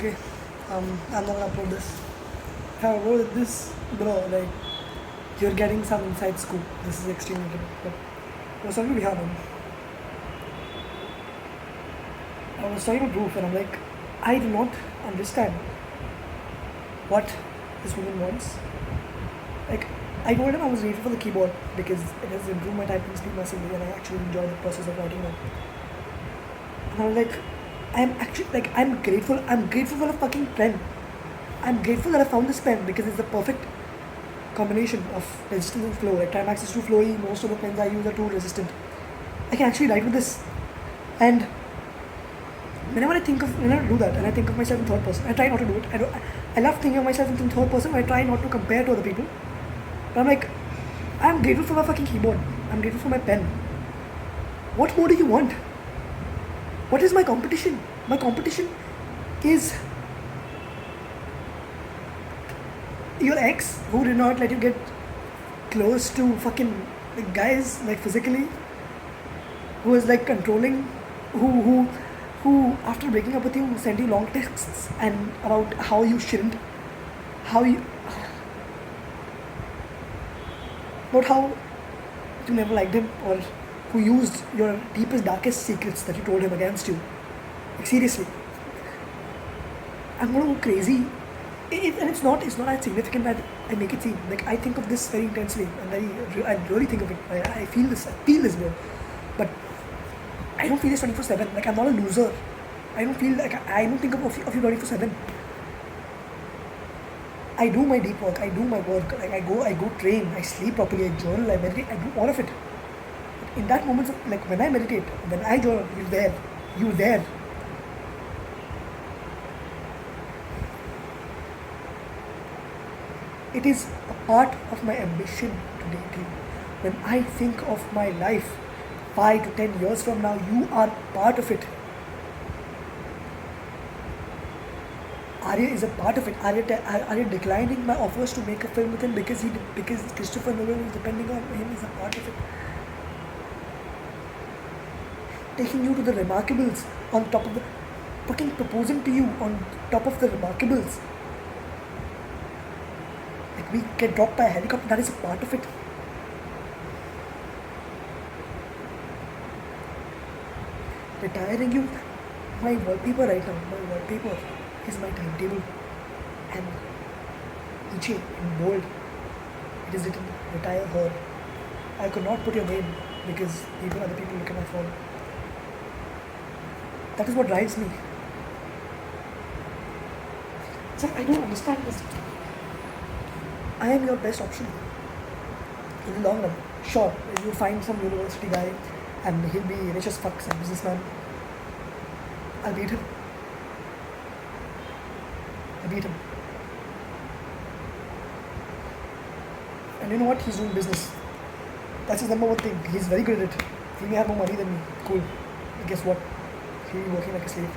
okay, I'm not gonna upload this. If I upload this, bro, like, you're getting some inside scoop. This is extremely good. But I was talking to Rihanna. I was talking to Roof, and I'm like, I do not understand what this woman wants. Like, I told him I was grateful for the keyboard because it has improved my typing speed massively, and I actually enjoy the process of writing it. And I was like, I'm grateful. I'm grateful for a fucking pen. I'm grateful that I found this pen because it's the perfect combination of resistance and flow. Like Trimax is too flowy. Most of the pens I use are too resistant. I can actually write with this, and whenever I do that, and I think of myself in third person, I try not to do it. I love thinking of myself in third person. But I try not to compare to other people. But I'm like, I'm grateful for my fucking keyboard. I'm grateful for my pen. What more do you want? What is my competition? My competition is your ex who did not let you get close to fucking like guys, like physically, who was like controlling, who after breaking up with you sent you long texts and about how you shouldn't, about how you never liked him, or who used your deepest, darkest secrets that you told him against you. Like, seriously, I'm gonna go crazy. And it's not as significant that I make it seem. Like, I think of this very intensely, and I really think of it. I feel this, bro. But I don't feel this 24/7. Like, I'm not a loser. I don't think of you 24/7. I do my deep work. I do my work. Like, I go train. I sleep properly. I journal. I meditate. I do all of it. But in that moment, like when I meditate, when I journal, you're there. You're there. It is a part of my ambition to date you. When I think of my life 5 to 10 years from now, you are part of it. Arya is a part of it. Arya declining my offers to make a film with him because Christopher Nolan is depending on him is a part of it. Taking you to the Remarkables on top of the fucking proposing to you on top of the Remarkables. Like, we get dropped by a helicopter, that is a part of it. Retiring you, my wallpaper right now, is my timetable, and Iche in bold, it is written, retire her. I could not put your name because other people look at my phone. That is what drives me. It's like, I don't understand this. I am your best option in the long run. Sure, you find some university guy and he'll be rich as fuck, some businessman. I'll beat him. And you know what? He's doing business. That's his number one thing. He's very good at it. He may have more money than me. Cool. But guess what? He'll be working like a slave.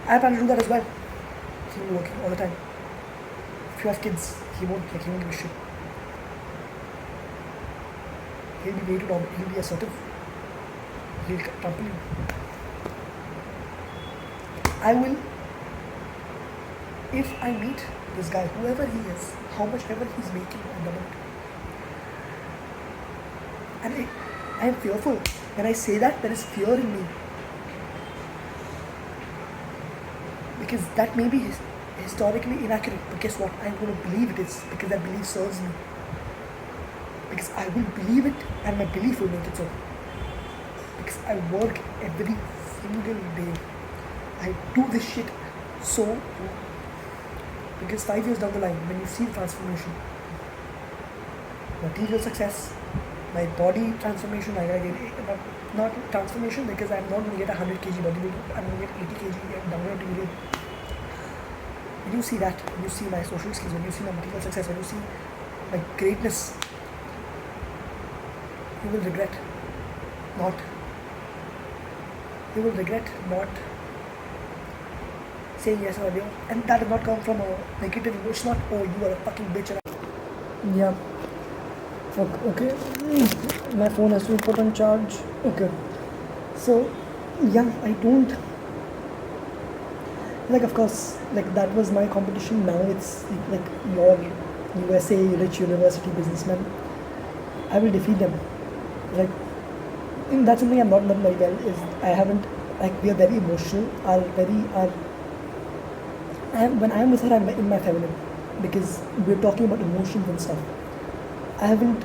I plan to do that as well. He'll be working all the time. If you have kids, he won't give a shit. He'll be way too dominant. He'll be assertive. He'll trample you. I will, if I meet this guy, whoever he is, how much ever he's making, I'll double it. And I am fearful. When I say that, there is fear in me. Because that may be historically inaccurate, but guess what? I'm going to believe it is, because that belief serves me. Because I will believe it, and my belief will make it so. Because I work every single day. I do this shit so. Because 5 years down the line, when you see transformation, material success, my body transformation, I get not transformation because I'm not going to get 100 kg bodybuilder, I'm going to get 80 kg and downward to. When you see that, when you see my social skills, when you see my material success, when you see my greatness, you will regret not saying yes earlier. And that did not come from a negative, it's not, oh, you are a fucking bitch. Yeah. Fuck, okay. My phone has to be put on charge. Okay. So, yeah, I don't Like, of course, like that was my competition. Now it's like your USA rich university businessmen. I will defeat them. Like, and that's something I'm not done very well. Is I haven't, like, we are very emotional. Are very are. When I'm with her, I'm in my feminine because we're talking about emotions and stuff. I haven't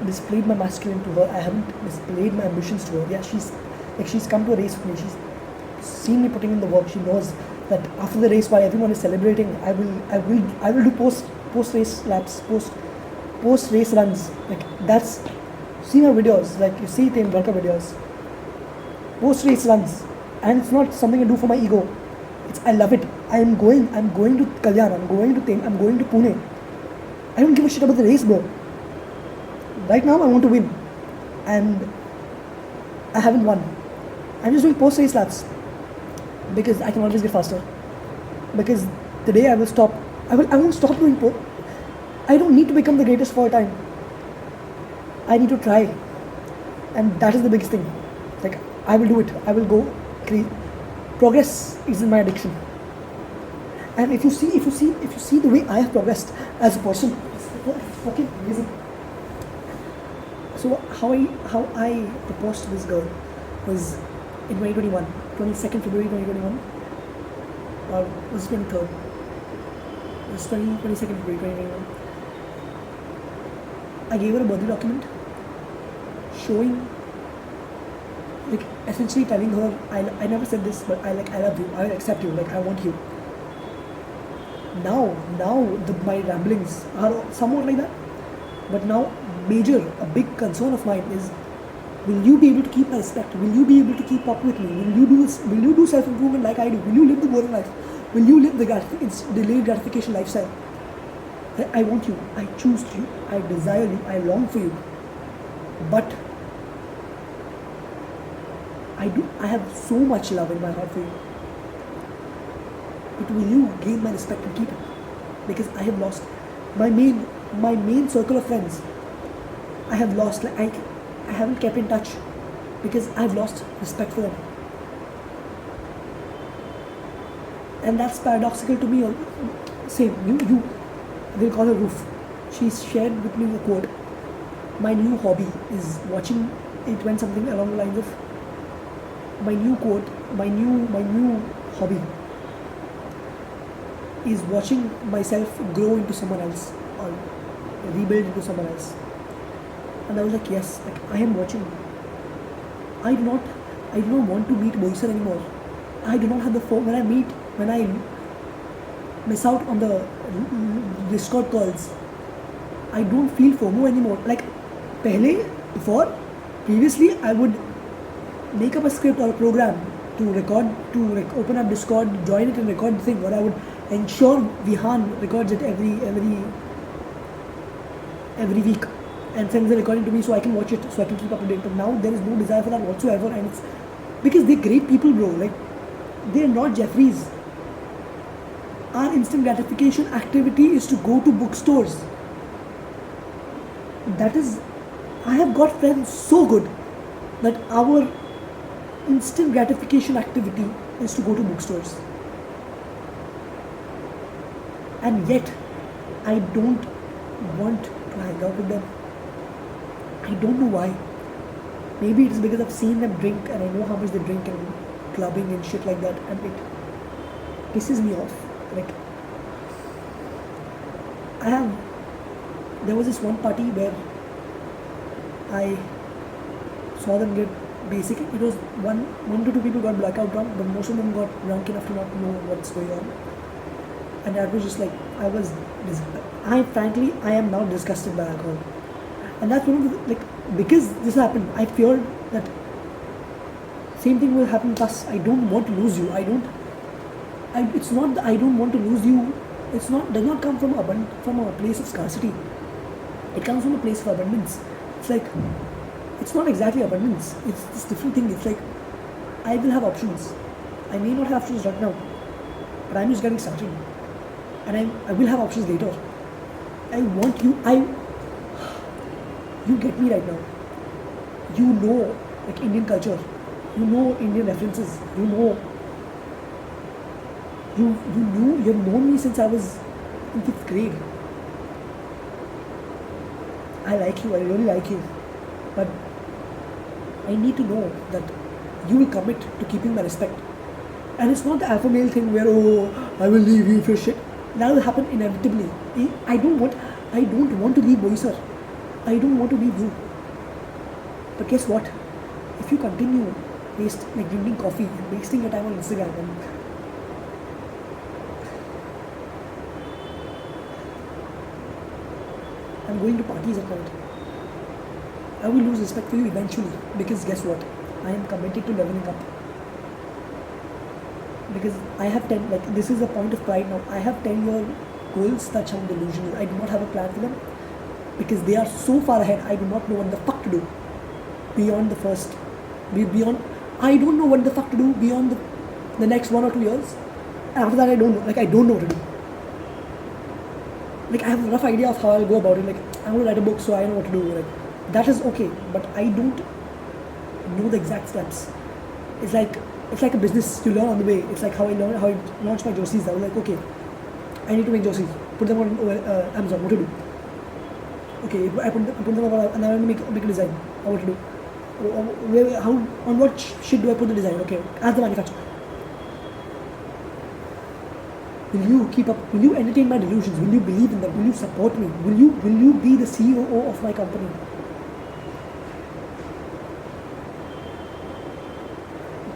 displayed my masculine to her. I haven't displayed my ambitions to her. Yeah, she's come to a race with me. She's seen me putting in the work. She knows that after the race, while everyone is celebrating, I will do post race laps, post race runs. Like, that's, see my videos. Like, you see the workout videos, post race runs, and it's not something I do for my ego. I love it. I'm going to Kalyan. I'm going to Pune. I don't give a shit about the race, bro. Right now, I want to win, and I haven't won. I'm just doing post race laps because I can always get faster. Because the day I will stop, I won't stop doing I don't need to become the greatest of all time. I need to try, and that is the biggest thing. Like, I will do it. I will go. Progress is in my addiction. And if you see the way I have progressed as a person, it's fucking amazing. So how I proposed to this girl was in 2021, 22nd February 2021, or was it 23rd? It was 22nd February 2021. I gave her a birthday document showing, like, essentially telling her, I never said this, but I love you, I will accept you, like, I want you. Now my ramblings are somewhat like that, but now a big concern of mine is, will you be able to keep my respect? Will you be able to keep up with me? Will you do self-improvement like I do? Will you live the boring life? Will you live the delayed gratification lifestyle? I want you, I choose you, I desire you, I long for you, but I have so much love in my heart for you. But will you gain my respect and keep it? Because I have lost my main circle of friends. I have lost. Like, I haven't kept in touch because I've lost respect for them. And that's paradoxical to me. Same, you we'll call her Roof. She shared with me a quote. My new hobby is watching. It went something along the lines of, my new hobby is watching myself grow into someone else or rebuild into someone else. And I was like, yes, like, I am watching. I do not want to meet Boyser anymore. I do not have the phone. When I miss out on the Discord calls, I don't feel FOMO anymore. Like, previously I would make up a script or a program to record, open up Discord, join it and record the thing, or I would ensure Vihan records it every week and sends the recording to me so I can watch it, so I can keep up to date. But now there is no desire for that whatsoever, and it's because they're great people, bro. Like, they're not Jeffries. Our instant gratification activity is to go to bookstores. I have got friends so good that our instant gratification activity is to go to bookstores. And yet, I don't want to hang out with them. I don't know why. Maybe it is because I've seen them drink and I know how much they drink and clubbing and shit like that, and it pisses me off. Like, there was this one party where I saw them get it was one to two people got blackout drunk, but most of them got drunk enough to not know what's going on. And that was just like, I am now disgusted by alcohol. And that's one of the, like, because this happened, I feared that same thing will happen to us. I don't want to lose you. It's not that I don't want to lose you. Does not come from a place of scarcity. It comes from a place of abundance. It's like, it's not exactly abundance. It's this different thing. It's like, I will have options. I may not have options right now, but I'm just getting started. And I will have options later. I want you. You get me right now. You know, like, Indian culture. You know Indian references. You know You've known me since I was in 5th grade. I like you, I really like you. But I need to know that you will commit to keeping my respect. And it's not the alpha male thing where, oh, I will leave you if you're shit. That will happen inevitably. I don't want to leave Boy, sir. I don't want to leave you. But guess what? If you continue drinking coffee and wasting your time on Instagram, and I'm going to parties at night, I will lose respect for you eventually. Because guess what? I am committed to leveling up. Because I have 10, this is a point of pride now. I have 10-year goals that sound delusional. I do not have a plan for them because they are so far ahead. I do not know what the fuck to do beyond the first, beyond, I don't know what the fuck to do beyond the next 1 or 2 years. And after that, I don't know. I don't know what to do. I have a rough idea of how I'll go about it. I want to write a book, so I know what to do. That is okay, but I don't know the exact steps. It's like a business you learn on the way. It's like how I launched my jerseys. I was like, okay, I need to make jerseys. Put them on Amazon. What to do? Okay, I put them on, and I want to make a design. What to do? On what shit do I put the design? Okay, ask the manufacturer. Will you keep up? Will you entertain my delusions? Will you believe in them? Will you support me? Will you be the COO of my company?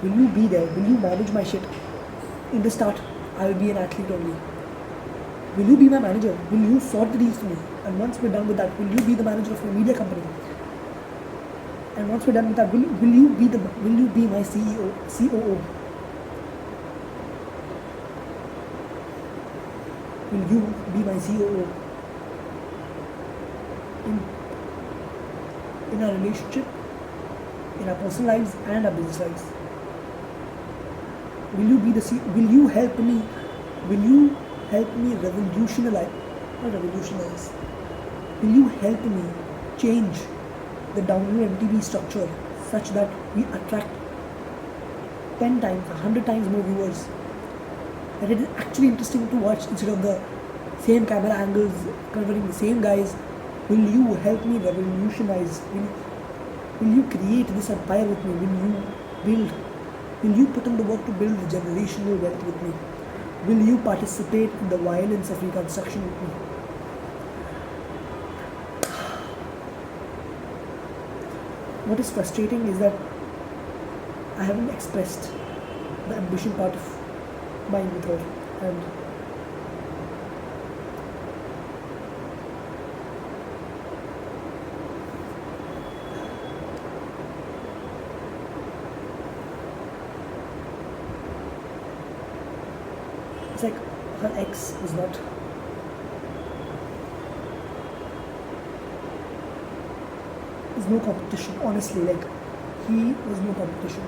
Will you be there? Will you manage my shit? In the start, I will be an athlete only. Will you be my manager? Will you sort the deals for me? And once we're done with that, will you be the manager of my media company? And once we're done with that, will you be my COO? Will you be my COO? In our relationship, in our personal lives and our business lives. Will you be the will you help me revolutionize, not revolutionize, will you help me change the download MTV structure such that we attract 10 times, 100 times more viewers, that it is actually interesting to watch instead of the same camera angles, covering the same guys? Will you help me revolutionize? Will you create this empire with me? Will you put in the work to build the generational wealth with me? Will you participate in the violence of reconstruction with me? What is frustrating is that I haven't expressed the ambition part of mine with her, and it's like her ex was not. There's no competition, honestly. He was no competition,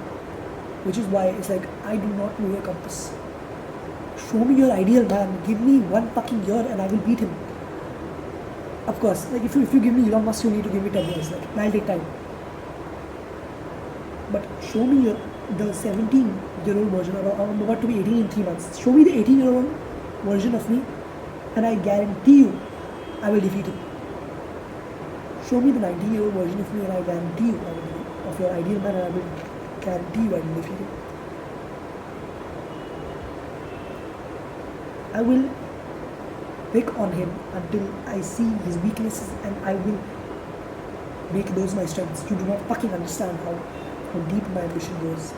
which is why it's like I do not know your compass. Show me your ideal man. Give me 1 fucking year and I will beat him. Of course, if you give me Elon Musk, you need to give me 10 years. I'll take time. But show me the 17-year-old version, or I'm about to be 18 in 3 months. Show me the 18-year-old version of me, and I guarantee you, I will defeat him. Show me the 19-year-old version of me, and I guarantee you, of your ideal man, and I will guarantee you I will defeat him. I will pick on him until I see his weaknesses, and I will make those my strengths. You do not fucking understand how deep my ambition goes.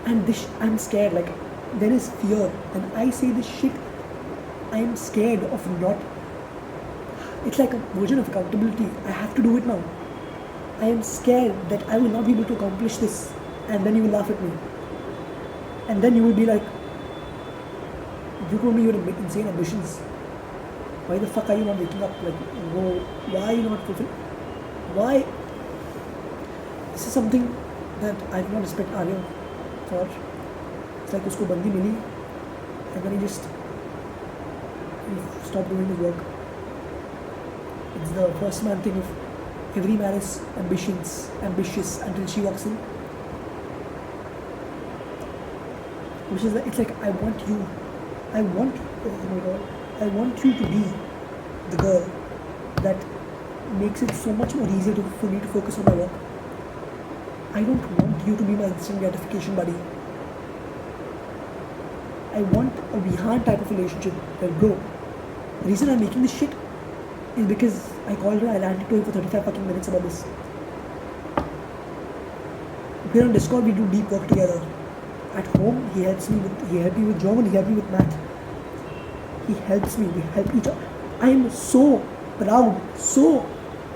And I'm scared. There is fear, and I say this shit. I am scared of not. It's like a version of accountability. I have to do it now. I am scared that I will not be able to accomplish this, and then you will laugh at me. And then you will be like, you told me you had insane ambitions. Why the fuck are you not waking up? Why are you not fulfilled? Why? This is something that I do not respect Arya for. It's like usko bandi mili, and then he stopped doing his work. It's the first man thing of Every man is ambitious until she walks in. Which is like, it's like I want, oh my god, I want you to be the girl that makes it so much more easier for me to focus on my work. I don't want you to be my instant gratification buddy. I want a Vihan type of relationship where, bro, the reason I'm making this shit is because I called her, I ranted to her for 35 fucking minutes about this. We're on Discord, we do deep work together. At home, he helped me with German, he helped me with math. He helps me, we help each other. I am so proud, so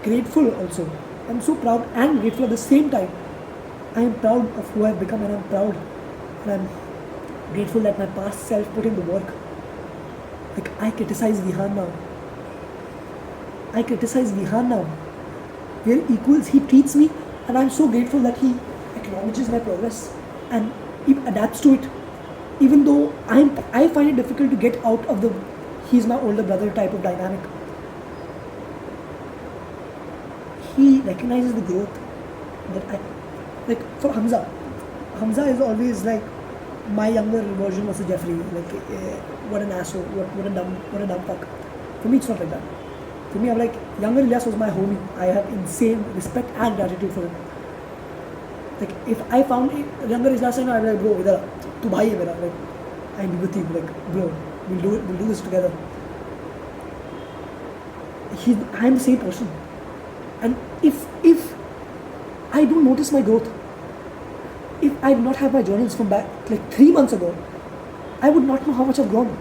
grateful also. I'm so proud and grateful at the same time. I am proud of who I've become, and I'm proud and I'm grateful that my past self put in the work. Like, I criticize Vihan now. We're equals, he treats me, and I'm so grateful that he acknowledges my progress and he adapts to it. Even though I find it difficult to get out of the he's my older brother type of dynamic. He recognizes the growth that I, like for Hamza is always like my younger version was a Jeffrey, like what an asshole, what a dumb fuck. For me, it's not like that. For me, I'm like, younger Ilyas was my homie. I have insane respect and gratitude for him. Like, if I found younger Ilyas, I'd be like, bro, idhar, tu bhai hai mera, like, I'm with you, like, bro, we'll do this together. I'm the same person. And if I don't notice my growth, if I did not have my journals from back like 3 months ago, I would not know how much I've grown.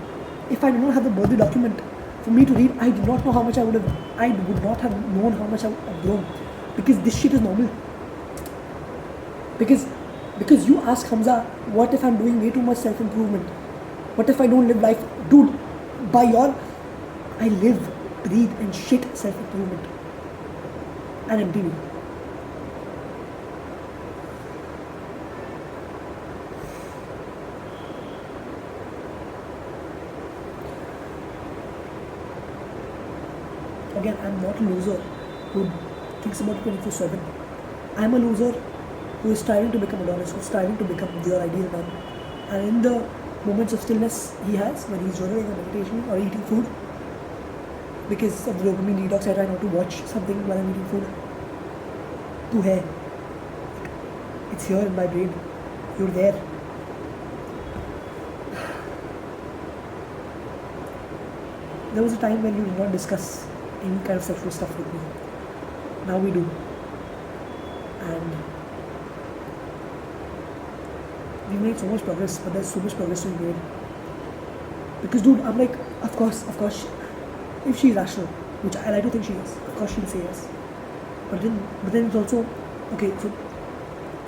If I did not have the birthday document for me to read, I do not know how much I would not have known how much I've grown. Because this shit is normal. Because you ask Hamza, what if I'm doing way too much self-improvement? What if I don't live life? Dude, I live, breathe and shit self-improvement. And MTV. Again, I'm not a loser who thinks about 24/7. I'm a loser who is striving to become Adonis, who is striving to become your ideal man. And in the moments of stillness he has, when he's journaling or meditation or eating food, because of the dopamine detox, I try not to watch something while I'm eating food. Tu hai. It's here in my brain. You're there. There was a time when you did not discuss any kind of sexual stuff with me. Now we do. And we made so much progress, but there's so much progress to be made. Because dude, I'm like, of course, if she's rational, which I like to think she is, of course she'll say yes. But then it's also, okay, so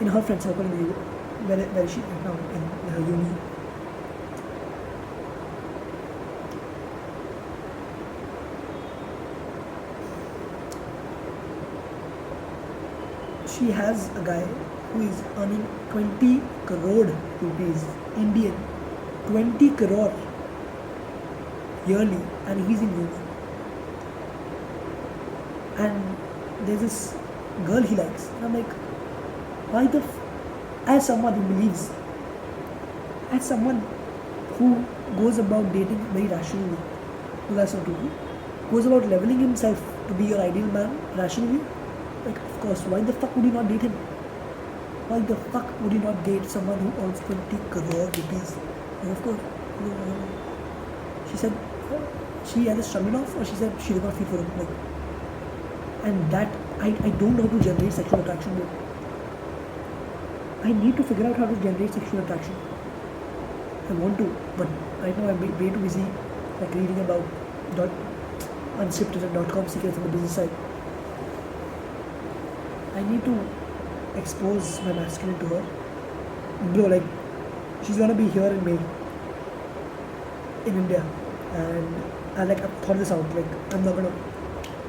in her friend circle, where is she right now, in her uni, she has a guy who is earning 20 crore rupees Indian, 20 crore yearly, and he's in uni. And there's this girl he likes. And I'm like, why as someone who believes, as someone who goes about dating very rationally, well, that's not true, goes about leveling himself to be your ideal man rationally, like, of course, why the fuck would you not date him? Why the fuck would you not date someone who earns 20 crore rupees? And of course, she said she either struggled off or she said she did not feel for him. Like, and that, I don't know how to generate sexual attraction, though. I need to figure out how to generate sexual attraction. I want to, but right now I'm way too busy like reading about unscripted and .com secrets on the business side. I need to expose my masculine to her. Bro, like, she's gonna be here in May, in India, and I've thought this out. Like, I'm not gonna,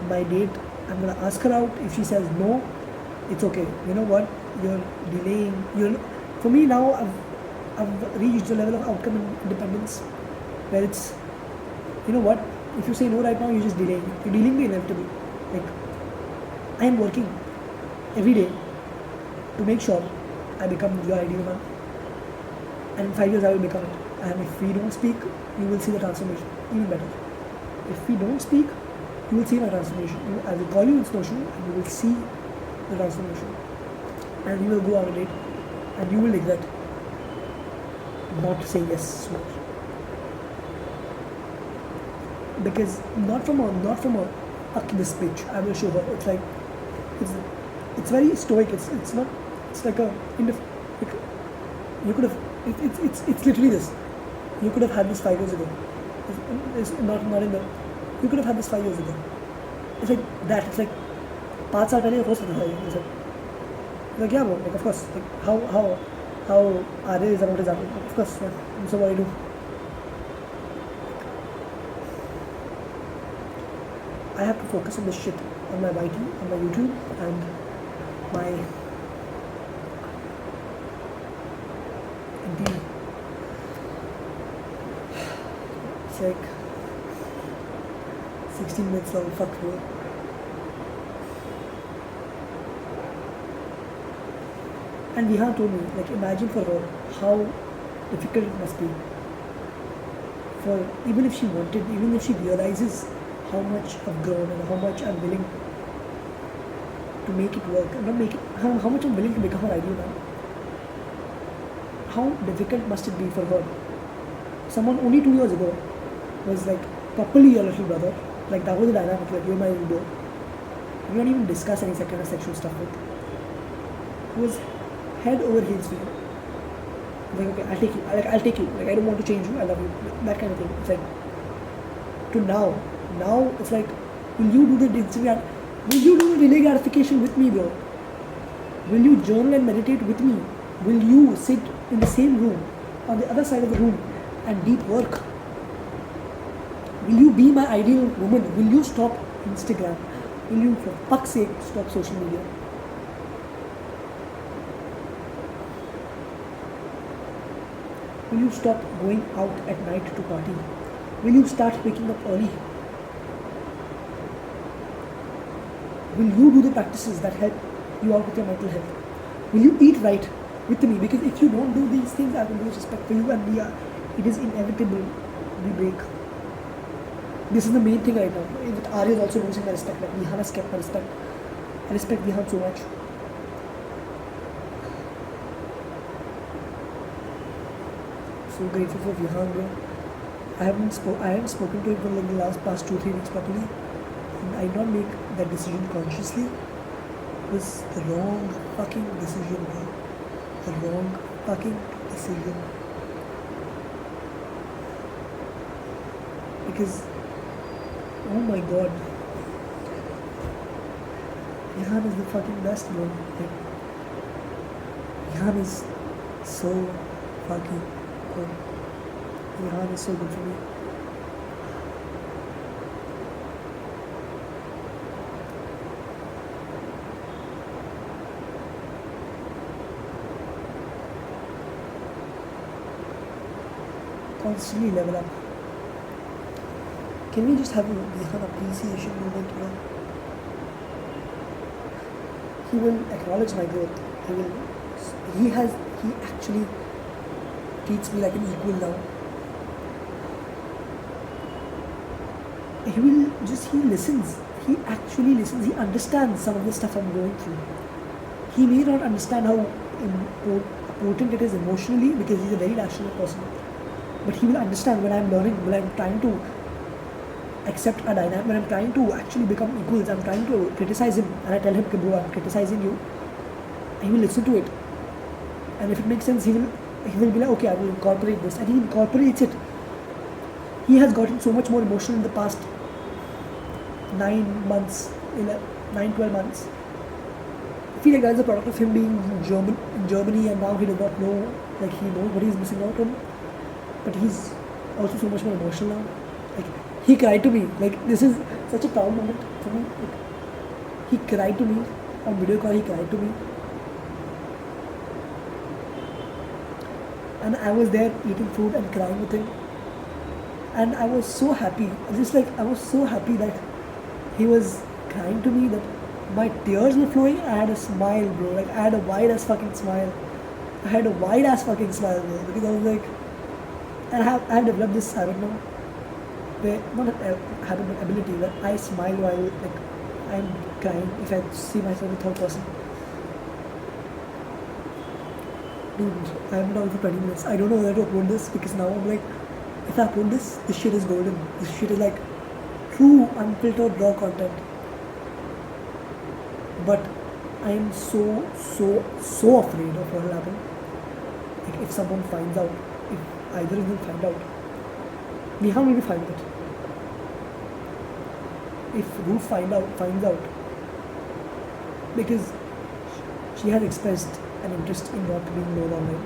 my date, I'm gonna ask her out. If she says no, it's okay. You know what? You're delaying. For me now, I've reached the level of outcome independence where it's, you know what? If you say no right now, you're just delaying. You're dealing the inevitable. Like, I am working every day to make sure I become your ideal man. And in 5 years, I will become it. And if we don't speak, you will see the transformation even better. If we don't speak, you will see my transformation. I will call you in slow motion and you will see the transformation. And we will go on a date and you will regret not saying yes sooner. Because not from a fuck this bitch, I will show her. It's like it's very stoic. It's not. It's like a like, you could have. It's literally this. You could have had this 5 years ago. It's not in the. You could have had this 5 years ago. It's like that. It's like 5 साल पहले हो सकता था ये. It's like yeah, bro. Like of course. Like how Arya is about his apple. Of course. Yeah. So what I do. I have to focus on this shit, on my YT, on my YouTube, and my indeed. It's like 16 minutes long, fuck bro. And Vihan told me, like imagine for her how difficult it must be. For even if she wanted, even if she realizes how much I've grown and how much I'm willing to make it work, and not make it, how much I'm willing to become her ideal man. How difficult must it be for her? Someone only 2 years ago was like properly your little brother, like that was the dynamic, like you're my window. We don't even discuss any kind of sexual stuff with. It was head over heels for you. Like okay, I'll take you. I'll take you. Like I don't want to change you. I love you. That kind of thing. It's like to now it's like, will you do the Instagram? Will you do the delay gratification with me, bro? Will you journal and meditate with me? Will you sit in the same room, on the other side of the room, and deep work? Will you be my ideal woman? Will you stop Instagram? Will you, for fuck's sake, stop social media? Will you stop going out at night to party? Will you start waking up early? Will you do the practices that help you out with your mental health? Will you eat right with me? Because if you don't do these things, I will lose respect for you, and it is inevitable we break. This is the main thing right now. With Arya is also losing my respect. Like Vihan has kept my respect. I respect Vihan so much. So grateful for Vihan, bro. I haven't spoken to him for like the past 2-3 weeks properly. And I did not make that decision consciously. It was the wrong fucking decision, bro. The wrong fucking decision. Because, oh my god, Vihan is the fucking best, bro. Like, Vihan is so fucking good. Vihan is so good for me. Constantly level up. Can we just have a Vihan appreciation moment, bro? He will acknowledge my growth. He actually treats me like an equal now. He listens. He actually listens. He understands some of the stuff I'm going through. He may not understand how important it is emotionally because he's a very rational person. But he will understand when I'm learning, when I'm trying to accept a dynamic, when I'm trying to actually become equals, I'm trying to criticize him, and I tell him, bro, I'm criticizing you. He will listen to it. And if it makes sense, he will be like, okay, I will incorporate this. And he incorporates it. He has gotten so much more emotional in the past 9 months, 12 months. I feel like that is a product of him being in Germany, and now he does not know, like he knows what he's missing out on. But he's also so much more emotional now. Like, he cried to me. Like, this is such a proud moment for me. Like, he cried to me on video call. He cried to me, and I was there eating food and crying with him. And I was so happy. I was so happy that he was crying to me, that My tears were flowing. I had a smile, bro. Like I had a wide ass fucking smile. I had a wide ass fucking smile, bro. Because I was like, and I have developed this habit now. Where not a habit, but ability. Where I smile while like I'm crying if I see myself in third person. Dude, I haven't done for 20 minutes. I don't know whether to upload this because now I'm like, if I upload this shit is golden. This shit is like true unfiltered raw content. But I am so afraid of what will happen. Like if someone finds out, if either of them find out, Neha will be fine with it. If Ruth finds out, because she has expressed an interest in not being known online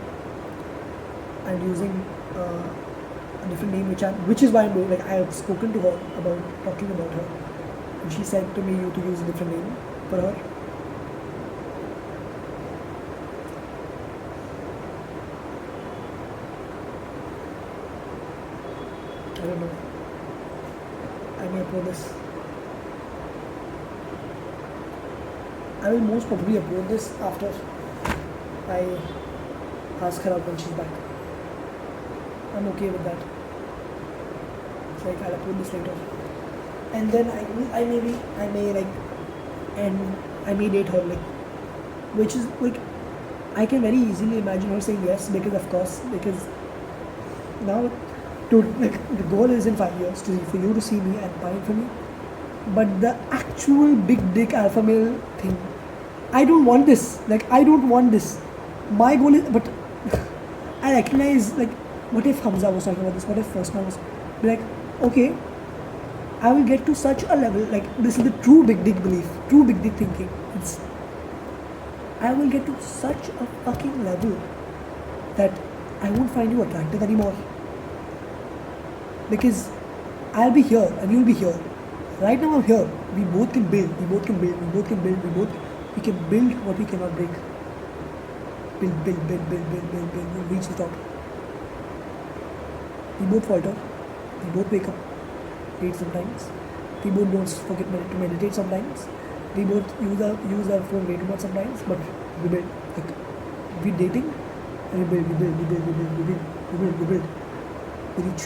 and using a different name, which is why I'm doing. Like I have spoken to her about talking about her, and she said to me you to use a different name for her. I don't know. I may upload this. I will most probably upload this after I ask her out when she's back. I'm okay with that. It's like I'll upload this later. And then I may like, and I may date her, like, which is like, I can very easily imagine her saying yes because of course, because now, like the goal is in 5 years for you to see me and find for me. But the actual big dick alpha male thing, I don't want this. Like I don't want this. My goal is, but I recognize, like, what if Hamza was talking about this? What if first man was be like, okay, I will get to such a level, like this is the true big dick belief, true big dick thinking. I will get to such a fucking level that I won't find you attractive anymore. Because I'll be here and you'll be here. Right now I'm here. We both can build. We can build what we cannot break. Build. We'll reach the top. We both falter. We both wake up late sometimes. We both don't forget to meditate sometimes. We both use our phone way too much sometimes. But we build. Like we dating and we build. We reach.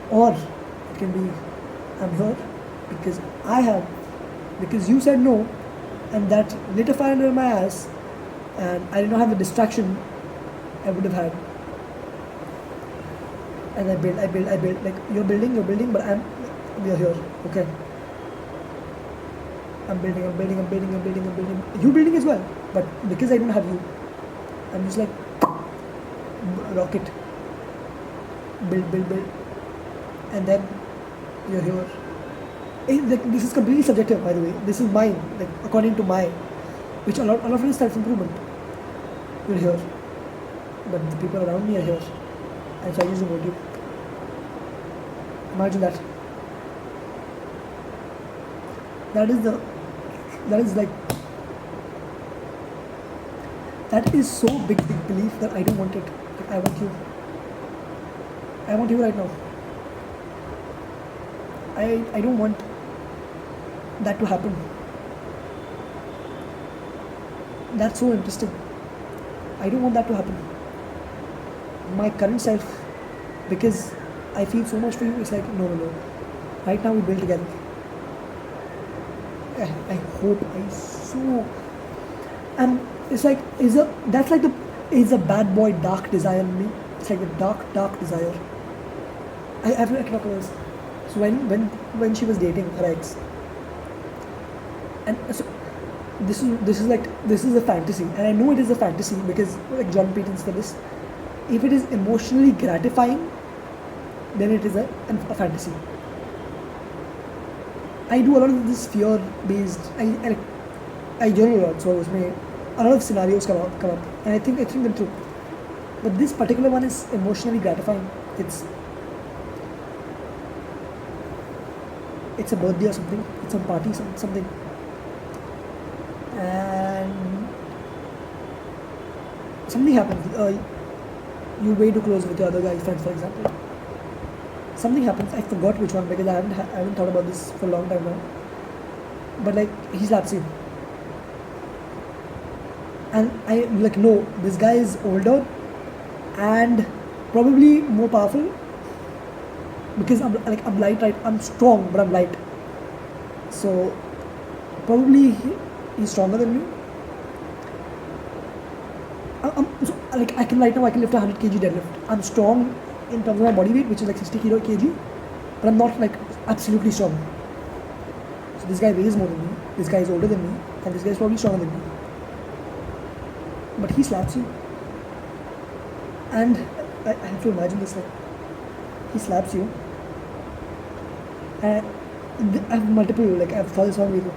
Or it can be, I'm here because you said no, and that lit a fire under my ass, and I did not have the distraction I would have had. And I build. Like you're building, but we are here. Okay. I'm building. You building as well, but because I don't have you, I'm just like rocket. Build. And then you're here. Like, this is completely subjective, by the way. This is mine, like according to my, which a lot of it is self-improvement. You're here, but the people around me are here, and so I use the word you. Imagine that. That is so big belief that I don't want it. Like, I want you. I want you right now. I don't want that to happen. That's so interesting. I don't want that to happen. My current self, because I feel so much for you, it's like, no. Right now we build together. I hope and it's like, is a bad boy dark desire in me. It's like a dark desire. I cannot talk about this. So when she was dating her ex, and so this is a fantasy, and I know it is a fantasy because like John Payton said this. If it is emotionally gratifying, then it is a fantasy. I do a lot of this fear-based. I journal a lot, so a lot of scenarios come up, and I think them through. But this particular one is emotionally gratifying. It's a birthday or something. It's a party, something. And something happens. You're way too close with your other guy's friends, for example. Something happens. I forgot which one because I haven't thought about this for a long time now. but like he slaps you. And I'm like, no, this guy is older and probably more powerful because I'm light, right? I'm strong, but I'm light. So probably he's stronger than me. So like I can right now I can lift a 100 kg deadlift. I'm strong in terms of my body weight, which is like 60 kg, but I'm not like absolutely strong. So this guy weighs more than me. This guy is older than me, and this guy is probably stronger than me. But he slaps you, and I have to imagine this, like he slaps you, and I have multiple, like I've thought this one video.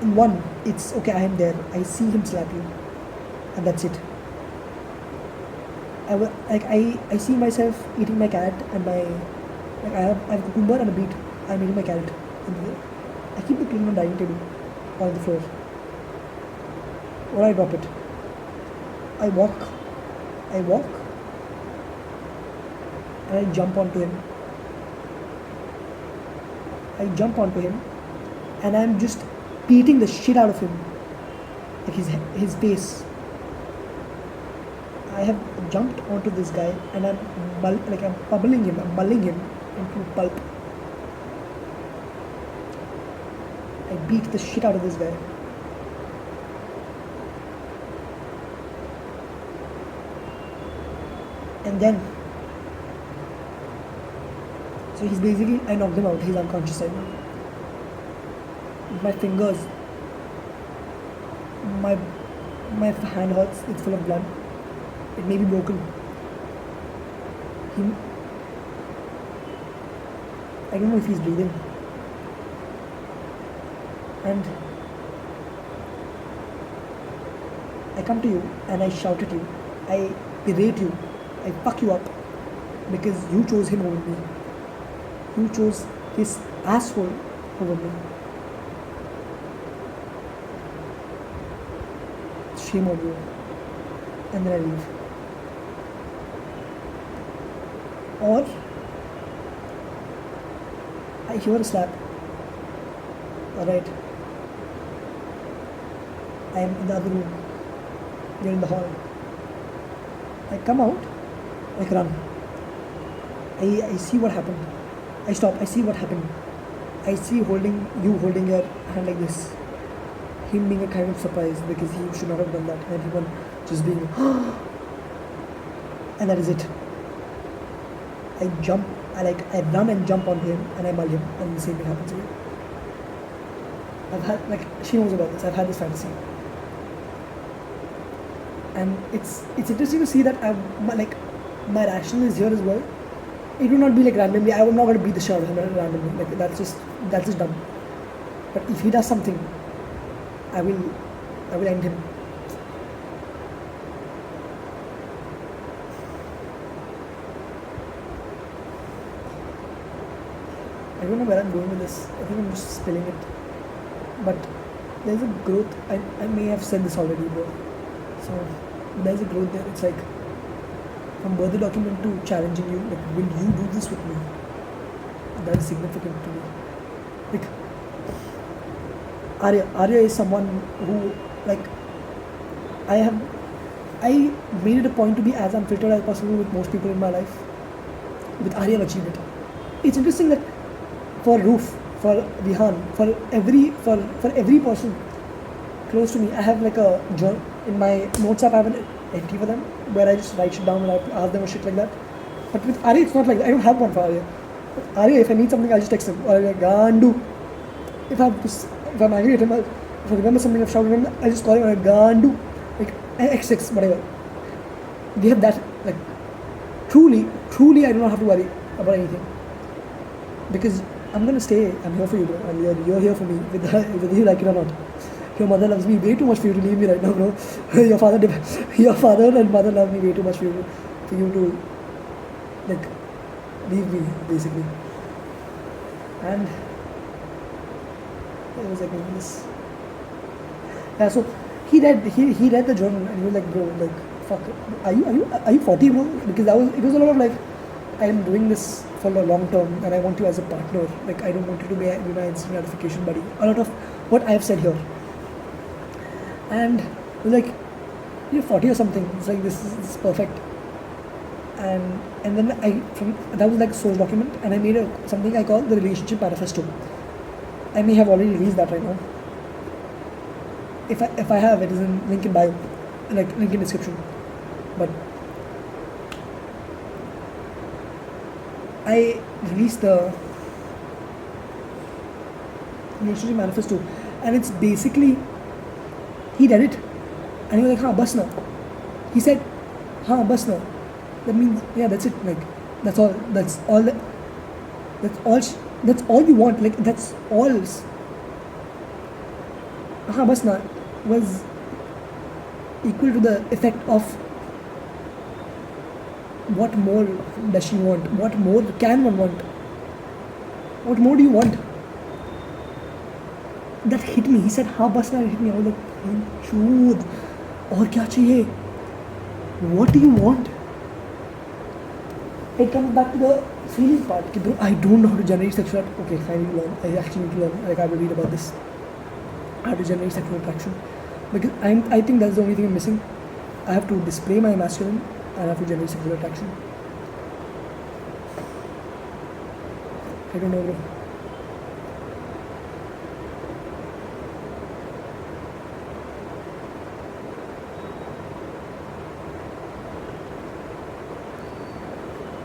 In one, it's okay, I am there, I see him slap you, and that's it. I see myself eating my carrot and my, like I have a cucumber and a beet. I'm eating my carrot, and I keep the plate on the dining table or on the floor, or I drop it. I walk, and I jump onto him. And I'm just beating the shit out of him, like his face. I have jumped onto this guy, and I'm mulling him into pulp. I beat the shit out of this guy. And then, so he's basically, I knocked him out, he's unconscious right now. My fingers, my hand hurts, it's full of blood. It may be broken. I don't know if he's breathing. And I come to you and I shout at you. I berate you. I fuck you up because you chose him over me. You chose his asshole over me. Shame on you. And then I leave. Or I hear a slap. Alright. I am in the other room. We're in the hall. I come out, like run. I see what happened. I stop, I see what happened. I see you holding your hand like this. Him being a kind of surprise because he should not have done that, and everyone just being and that is it. I run and jump onto him and I mull him, and the same thing happens again. I've had, like, she knows about this, I've had this fantasy. And it's interesting to see that my rationale is here as well. It will not be like randomly, I'm not going to beat the shit out of him randomly, like that's just dumb. But if he does something, I will end him. I don't know where I'm going with this. I think I'm just spilling it. But there's a growth. I may have said this already, bro. So there's a growth there. It's like from birthday document to challenging you. Like, will you do this with me? That is significant to me. Like Arya is someone who, like, I made it a point to be as unfiltered as possible with most people in my life. With Arya, I've achieved it. It's interesting that for Roof, for Vihan, for every person close to me, I have like a journal in my notes app. I have an entry for them where I just write shit down and I ask them a shit like that. But with Arya, it's not like that. I don't have one for Arya. But Arya, if I need something, I'll just text him, or I'll be like, Gandu. If I'm angry at him, if I remember something I've shouted at him, I just call him like Gandu, like X6, whatever. We have that, like, truly, I do not have to worry about anything, because I'm gonna stay. I'm here for you, bro, and you're here for me, whether you like it or not. Your mother loves me way too much for you to leave me right now, bro. Your father and mother love me way too much for you to, like, leave me, basically. And it was like this. Yeah, so he read the journal and he was like, bro, like, fuck, are you 40, bro? Because it was a lot of like I am doing this for the long term and I want you as a partner. Like, I don't want you to be my instant gratification buddy. A lot of what I have said here. And like, you're 40 or something. It's like, this is perfect. And then that was like a source document, and I made something I call the relationship manifesto. I may have already released that right now. If I have, it is in link in bio, like link in description. But I released the relationship manifesto, and it's basically, he read it and he was like, "Ha, bus now." He said, "Ha, bus now." That means, yeah, that's it. Like, that's all. That's all. That's all you want. Like, that's all. "Ha, bas na" was equal to the effect of what more does she want? What more can one want? What more do you want? That hit me. He said, "Ha, bas na," it hit me. I was like, "Chood, aur kya chahiye? What do you want?" It comes back to the feeling part. Bro, I don't know how to generate sexual attraction. Okay, I need to learn. I actually need to learn. Like, I have to read about this. How to generate sexual attraction. Because I think that's the only thing I'm missing. I have to display my masculine and I have to generate sexual attraction. I don't know, bro.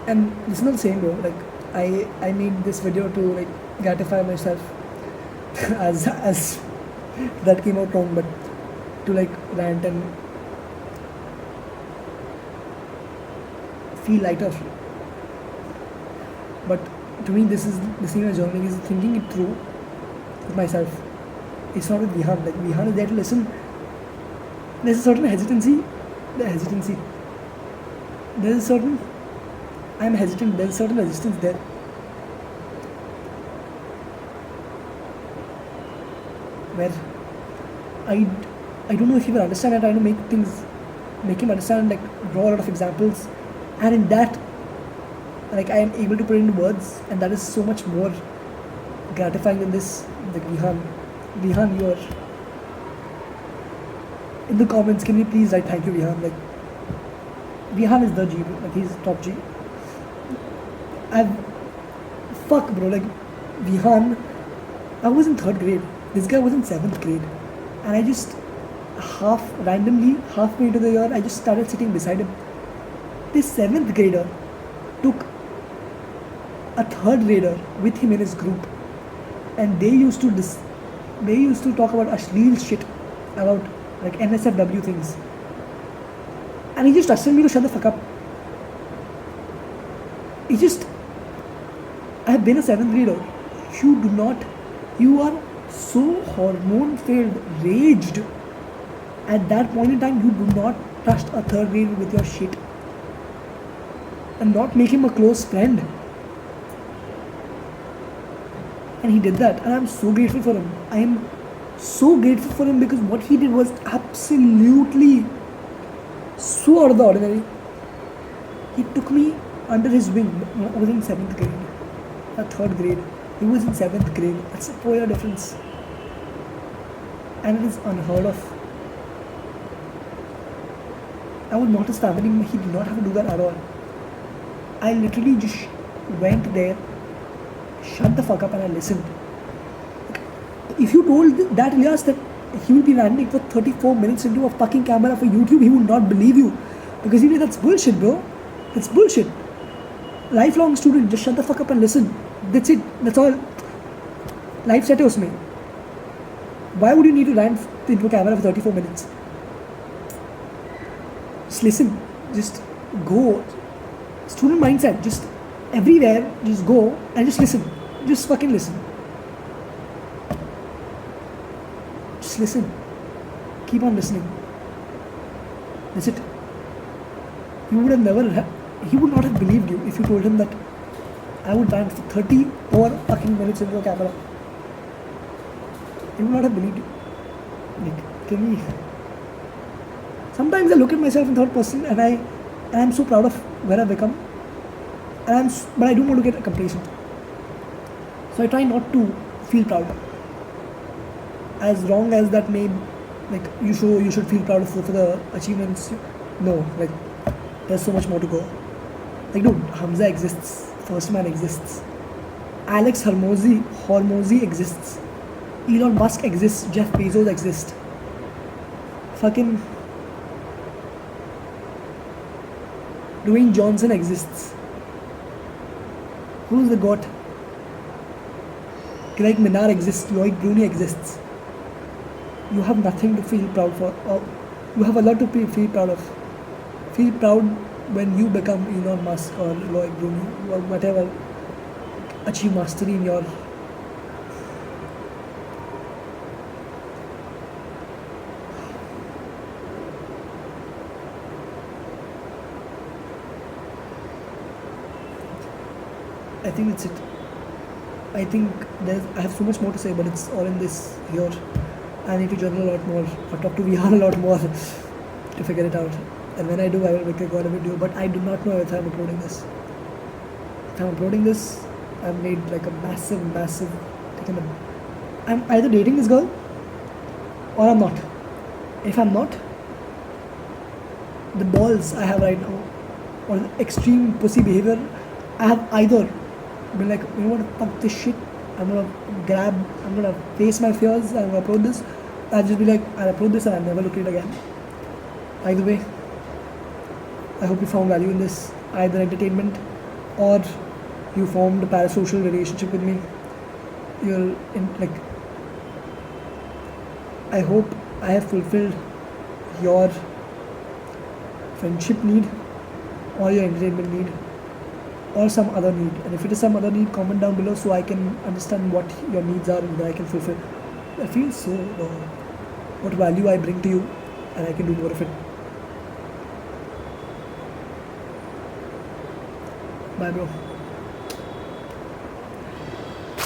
And it's not the same, bro. Like, I made this video to like gratify myself as that came out wrong, but to like rant and feel lighter. But to me, this is journaling is thinking it through with myself. It's not with Vihan. Like, Vihan is there to listen. There's a certain hesitancy. There's a certain, I'm hesitant. There's a certain resistance there. Where I don't know if he will understand. I'm trying to make him understand, like draw a lot of examples, and in that, like I am able to put it into words, and that is so much more gratifying than this. Like, Vihan, you are in the comments. Can you please write thank you, Vihan? Like, Vihan is the G, like he's top G. Fuck, bro, like Vihan, I was in 3rd grade. This guy was in 7th grade, and I just halfway into the year, I just started sitting beside him. This 7th grader took a 3rd grader with him in his group, and they used to talk about Ashleel shit, about like NSFW things, and he just trusted me to shut the fuck up. I have been a 7th grader. You are so hormone-filled, raged. At that point in time, you do not trust a 3rd grader with your shit. And not make him a close friend. And he did that. And I'm so grateful for him. I am so grateful for him because what he did was absolutely so out of the ordinary. He took me under his wing. I was in 7th grade. 3rd grade. He was in 7th grade. That's a 4-year difference. And it is unheard of. I was not his family. He did not have to do that at all. I literally just went there, shut the fuck up, and I listened. If you told that Ilyas that he will be ranting for 34 minutes into a fucking camera for YouTube, he would not believe you. Because he did, that's bullshit, bro. That's bullshit. Lifelong student, just shut the fuck up and listen. That's it. That's all. Life set usme. Why would you need to rant into a camera for 34 minutes? Just listen. Just go. Student mindset. Just everywhere. Just go and just listen. Just fucking listen. Just listen. Keep on listening. That's it. He would not have believed you if you told him that I would rant for 34 fucking minutes into a camera. He would not have believed you. Like, can we? Sometimes I look at myself in 3rd person and I'm so proud of where I've become. and but I don't want to get complacent. So I try not to feel proud. As wrong as that may, like you should feel proud for the achievements. No, like there's so much more to go. Like dude, Hamza exists. First Man exists. Alex Hormozy exists. Elon Musk exists. Jeff Bezos exists. Fucking Dwayne Johnson exists. Who's the goat? Greg Minnar exists. Lloyd Bruni exists. You have nothing to feel proud for. Or you have a lot to feel proud of. Feel proud when you become Elon Musk or Lloyd Bruni or whatever. Achieve mastery in your. I think that's it. I think I have so much more to say, but it's all in this here. I need to journal a lot more, or talk to VR a lot more to figure it out. And when I do, I will make a god video. But I do not know if I'm uploading this. If I'm uploading this, I've made like a massive. I'm either dating this girl, or I'm not. If I'm not, the balls I have right now, or the extreme pussy behavior, I have either been like, you know what, fuck this shit. I'm gonna face my fears. I'm gonna upload this. I'll just be like, I'll upload this and I'll never look at it again. Either way, I hope you found value in this, either entertainment or you formed a parasocial relationship with me. You're in like, I hope I have fulfilled your friendship need or your entertainment need or some other need. And if it is some other need, comment down below so I can understand what your needs are and I can fulfill. I feel so what value I bring to you and I can do more of it. Bye bro.